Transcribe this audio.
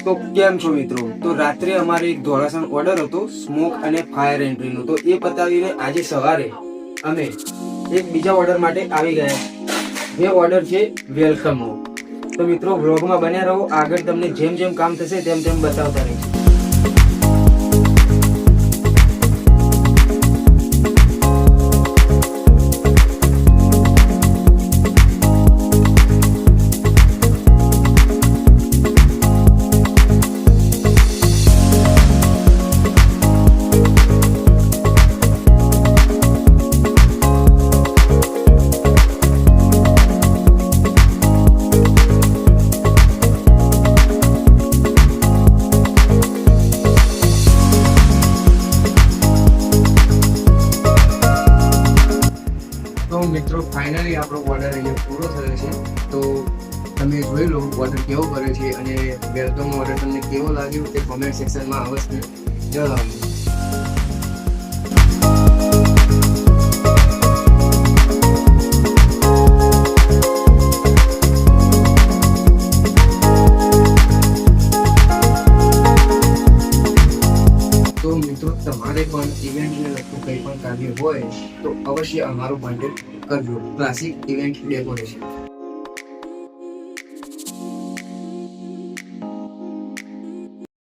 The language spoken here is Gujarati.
તો કેમ છો મિત્રો? તો રાત્રે અમારે એક ધોળાસણ ઓર્ડર હતો સ્મોક અને ફાયર એન્ટ્રીનો, તો એ પતાવીને આજે સવારે અમે એક બીજા ઓર્ડર માટે આવી ગયા, જે ઓર્ડર છે વેલકમનો. તો મિત્રો વ્લોગમાં બન્યા રહો, આગળ તમને જેમ જેમ કામ થશે તેમ તેમ બતાવતા રહીશું. તો મિત્રો ફાઇનલી આપણો ઓર્ડર અહીંયા પૂરો થયો છે. તો તમે જોઈ લો ઓર્ડર કેવો કર્યો છે અને વેલકમનો ઓર્ડર તમને કેવો લાગ્યો તે કોમેન્ટ સેક્શનમાં અવશ્ય જણાવજો. તો મિત્રો તમારે પણ ઇવેન્ટને લગતું કંઈ પણ કાર્ય હોય તો અવશ્ય અમારો કોન્ટેક્ટ કરજો. Classic event decoration.